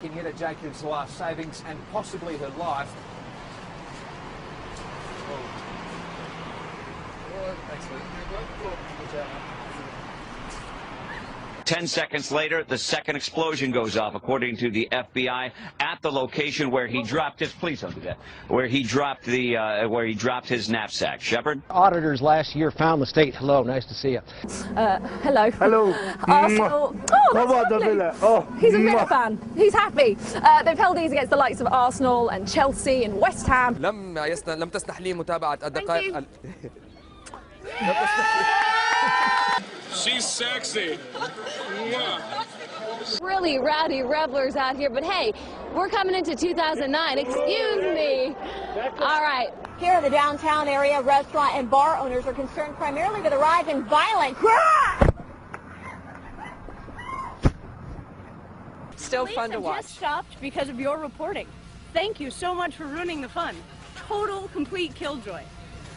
looking in at Jacob's last savings and possibly her life. Thanks, Luke. 10 seconds later, the second explosion goes off, according to the FBI, at the location where he dropped his. Please don't do that. Where he dropped his knapsack. Shepard. Auditors last year found the state. Hello, nice to see you. Hello. Hello. Arsenal. Oh, that's lovely. Oh, he's a Villa fan. He's happy. They've held these against the likes of Arsenal and Chelsea and West Ham. لم تسنح لي متابعة الدقائق. She's sexy. Really rowdy revelers out here, but hey, we're coming into 2009. Excuse me. All right. Here in the downtown area, restaurant and bar owners are concerned primarily with the rise in violence. Still fun to watch. Just stopped because of your reporting. Thank you so much for ruining the fun. Total, complete killjoy.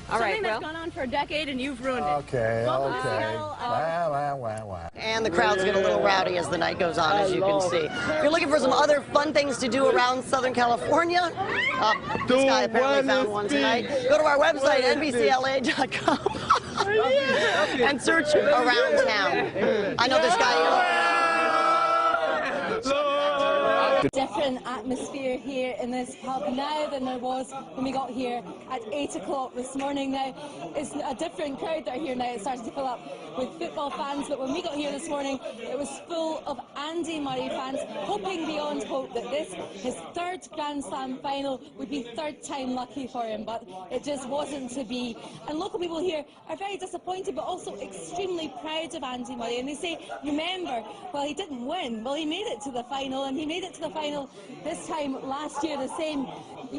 All right, Something that's gone on for a decade and you've ruined it. Okay. And the crowds get a little rowdy as the night goes on, as you can see. If you're looking for some other fun things to do around Southern California, this guy apparently found one tonight. Go to our website, NBCLA.com, and search around town. I know this guy. Different atmosphere here in this pub now than there was when we got here at 8 o'clock this morning. Now it's a different crowd that are here now. It's starting to fill up with football fans, but when we got here this morning it was full of Andy Murray fans, hoping beyond hope that this, his third Grand Slam final, would be third time lucky for him, but it just wasn't to be. And local people here are very disappointed but also extremely proud of Andy Murray, and they say, remember, well, he didn't win, well, he made it to the final, and he made it to the final this time last year, the same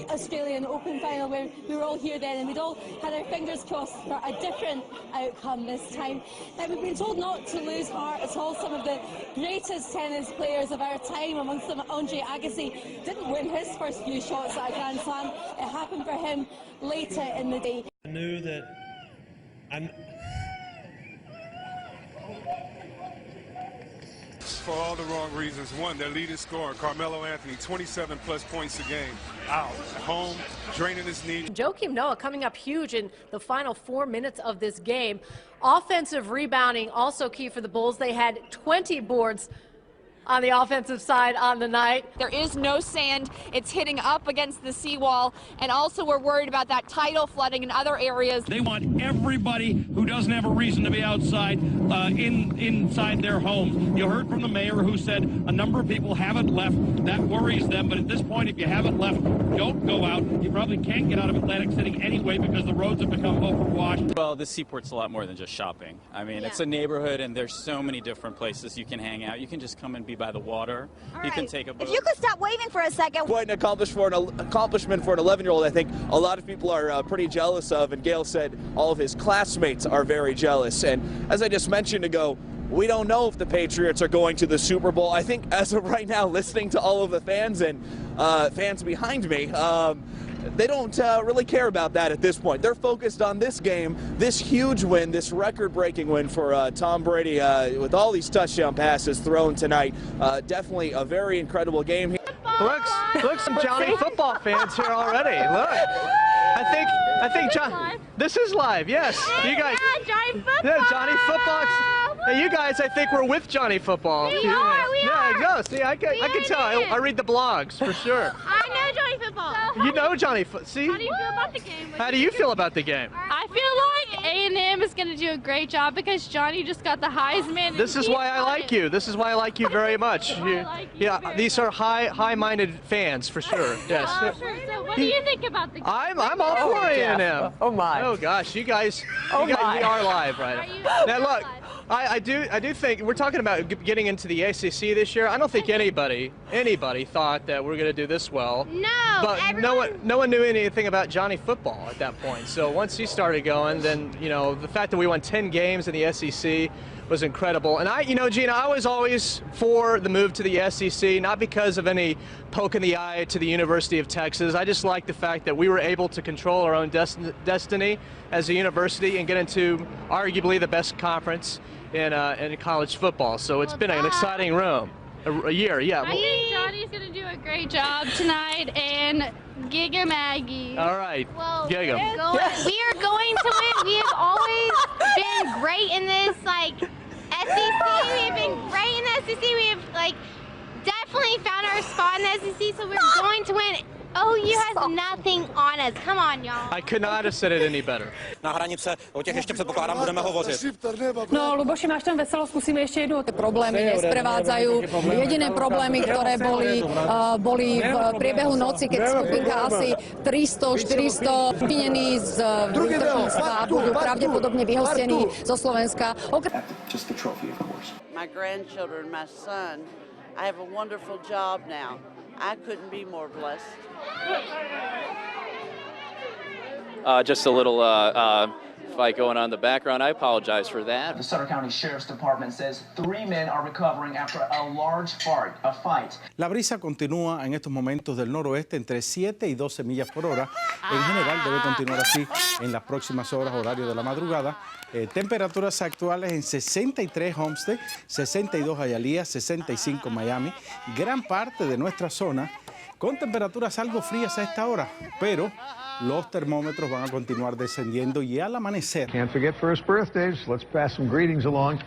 Australian Open final where we were all here then and we'd all had our fingers crossed for a different outcome this time. Now, we've been told not to lose heart at all. Some of the greatest tennis players of our time, amongst them Andre Agassi, didn't win his first few shots at a Grand Slam. It happened for him later in the day. I knew that For all the wrong reasons. One, their leading scorer, Carmelo Anthony, 27+ points a game. Out at home, draining his knee. Joakim Noah coming up huge in the final 4 minutes of this game. Offensive rebounding also key for the Bulls. They had 20 boards on the offensive side on the night. There is no sand. It's hitting up against the seawall, and also we're worried about that tidal flooding in other areas. They want everybody who doesn't have a reason to be outside inside their homes. You heard from the mayor who said a number of people haven't left. That worries them, but at this point, if you haven't left, don't go out. You probably can't get out of Atlantic City anyway because the roads have become overwashed. Well, the seaport's a lot more than just shopping. I mean, it's a neighborhood, and there's so many different places you can hang out. You can just come and be by the water. You can take a boat. If you could stop waving for a second. Quite an accomplishment for an 11-year-old. I think a lot of people are pretty jealous of, and Gail said all of his classmates are very jealous. And as I just mentioned ago, we don't know if the Patriots are going to the Super Bowl. I think as of right now, listening to all of the fans and fans behind me, they don't really care about that at this point. They're focused on this game, this huge win, this record-breaking win for Tom Brady with all these touchdown passes thrown tonight. Definitely a very incredible game here. Look, some Johnny football fans here already. Look, I think John. This is live. Yes, you guys. Johnny Football. Yeah, Johnny Football. Hey, you guys, I think we're with Johnny Football. We are. Yeah, no, see, I can tell. I read the blogs for sure. I know Johnny Football. You know Johnny Football. See? How do you feel about the game? How do you feel about the game? I feel like A&M is going to do a great job because Johnny just got the Heisman. This is why I like you. This is why I like you very much. Yeah, these are high-minded fans for sure. Yes. Sure. So what do you think about the game? I'm all for A&M. Oh my. Oh gosh, you guys, we are live right now. Now look, I do think we're talking about getting into the ACC this year. I don't think anybody thought that we're going to do this well. No. But no one knew anything about Johnny Football at that point. So once he started going, then the fact that we won 10 games in the SEC was incredible. And Gina, I was always for the move to the SEC, not because of any poke in the eye to the University of Texas. I just like the fact that we were able to control our own destiny as a university and get into arguably the best conference in college football. So it's been an exciting room. A year, yeah. I think Johnny's going to do a great job tonight, and Giga Maggie. All right, well, Giga. We are going to win. We have always been great in this, like, SEC. We've been great in the SEC. We have, like, definitely found our spot in the SEC, so we're going to win. OU has nothing on us. Come on, y'all. I could not have said it any better. Na hranice, o těch ještě předpokládám, budeme hovořit. No, Luboši, máš tam veselo, zkusíme ještě jednou. Problémy nesprevádzajú. Jediné problémy, ktoré boli v priebehu noci, keď skupinka asi 300-400 vinení z výtržníctva budú pravdepodobne vyhostení zo Slovenska. Just the trophy, of course. My grandchildren, my son, I have a wonderful job now. I couldn't be more blessed. Just a little fight going on in the background. I apologize for that. The Sutter County Sheriff's Department says 3 men are recovering after a large fight. La brisa continúa en estos momentos del noroeste entre 7 y 12 millas por hora. En general debe continuar así en las próximas horas, horario de la madrugada. Temperaturas actuales en 63 Homestead, 62 Hialeah, 65 Miami. Gran parte de nuestra zona con temperaturas algo frías a esta hora, pero los termómetros van a continuar descendiendo y al amanecer. Can't forget first birthdays. Let's pass some greetings along.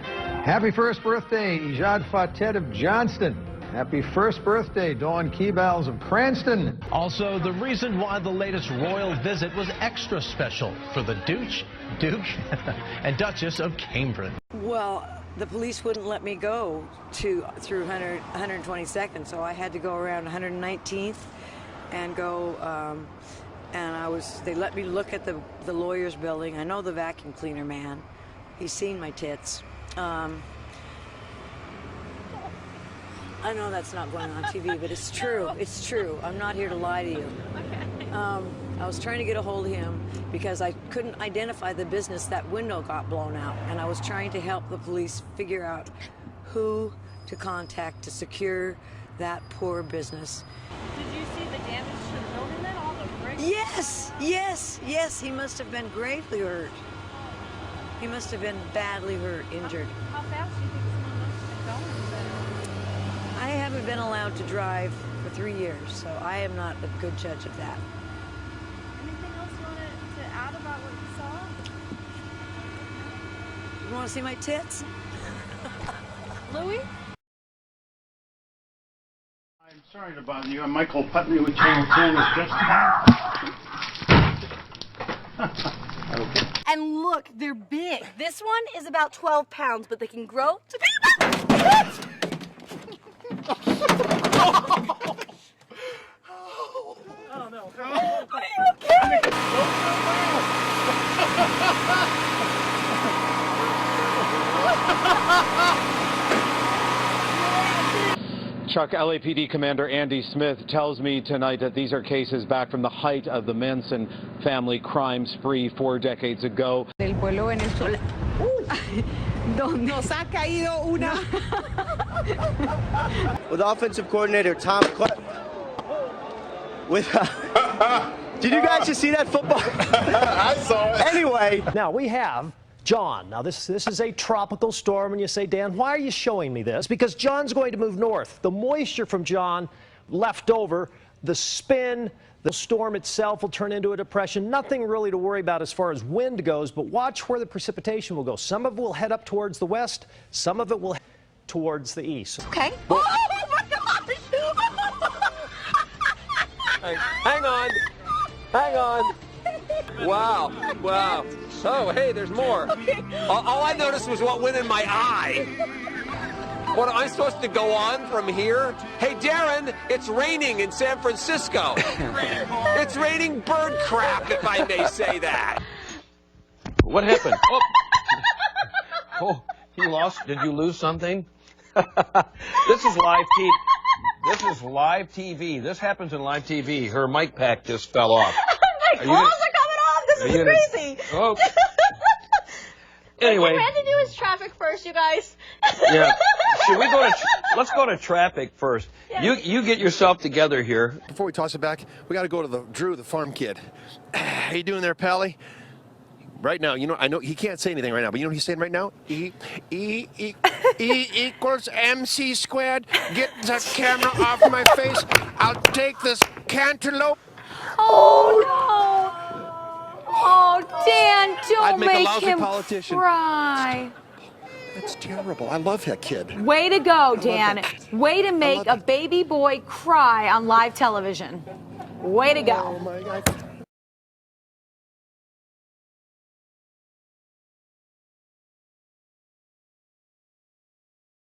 Happy first birthday, Ijad Fatet of Johnston. Happy first birthday, Dawn Keybals of Cranston. Also, the reason why the latest royal visit was extra special for the Duke and Duchess of Cambridge. Well, the police wouldn't let me go through 122nd, so I had to go around 119th and go, and they let me look at the lawyer's building. I know the vacuum cleaner man. He's seen my tits. I know that's not going on TV, but it's true. It's true. I'm not here to lie to you. I was trying to get a hold of him because I couldn't identify the business. That window got blown out, and I was trying to help the police figure out who to contact to secure that poor business. Did you see the damage to the building then? All the bricks? Yes. He must have been gravely hurt. He must have been badly hurt, injured. How fast do you think someone must have been going? I haven't been allowed to drive for 3 years, so I am not a good judge of that. Anything else you want to add about what you saw? You want to see my tits? Louis? I'm sorry to bother you. I'm Michael Putney with Channel 10. Is just Okay. And look, they're big. This one is about 12 pounds, but they can grow to be Oh no. Are you okay? Chuck, LAPD Commander Andy Smith tells me tonight that these are cases back from the height of the Manson family crime spree 4 decades ago. Del pueblo venezolano. Nos ha caído una. With offensive coordinator Tom did you guys just see that football? I saw it. Anyway. Now we have John. Now this is a tropical storm, and you say, Dan, why are you showing me this? Because John's going to move north. The moisture from John left over, the spin, the storm itself will turn into a depression. Nothing really to worry about as far as wind goes, but watch where the precipitation will go. Some of it will head up towards the west, some of it will head towards the east. Okay. Well, oh my gosh! Hang on. Wow. Oh, hey, there's more. All I noticed was what went in my eye. What, am I supposed to go on from here? Hey, Darren, it's raining in San Francisco. It's raining bird crap, if I may say that. What happened? Oh, you lost? Did you lose something? This is live TV. This is live TV. This happens in live TV. Her mic pack just fell off. My clothes are coming off. This is crazy. Oh. Anyway. We had to do his traffic first, you guys. Yeah. Should we go to? Let's go to traffic first. Yeah. You get yourself together here. Before we toss it back, we got to go to Drew, the farm kid. How you doing there, Pally? right now, you know, I know he can't say anything right now, but you know what he's saying right now? E equals MC squared. Get the camera off my face. I'll take this cantaloupe. Oh, no. Oh, Dan, don't make a make lousy him politician. cry. That's terrible. I love that kid. Way to go, Dan. Way to make a baby boy cry on live television. Way to go. Oh, my God.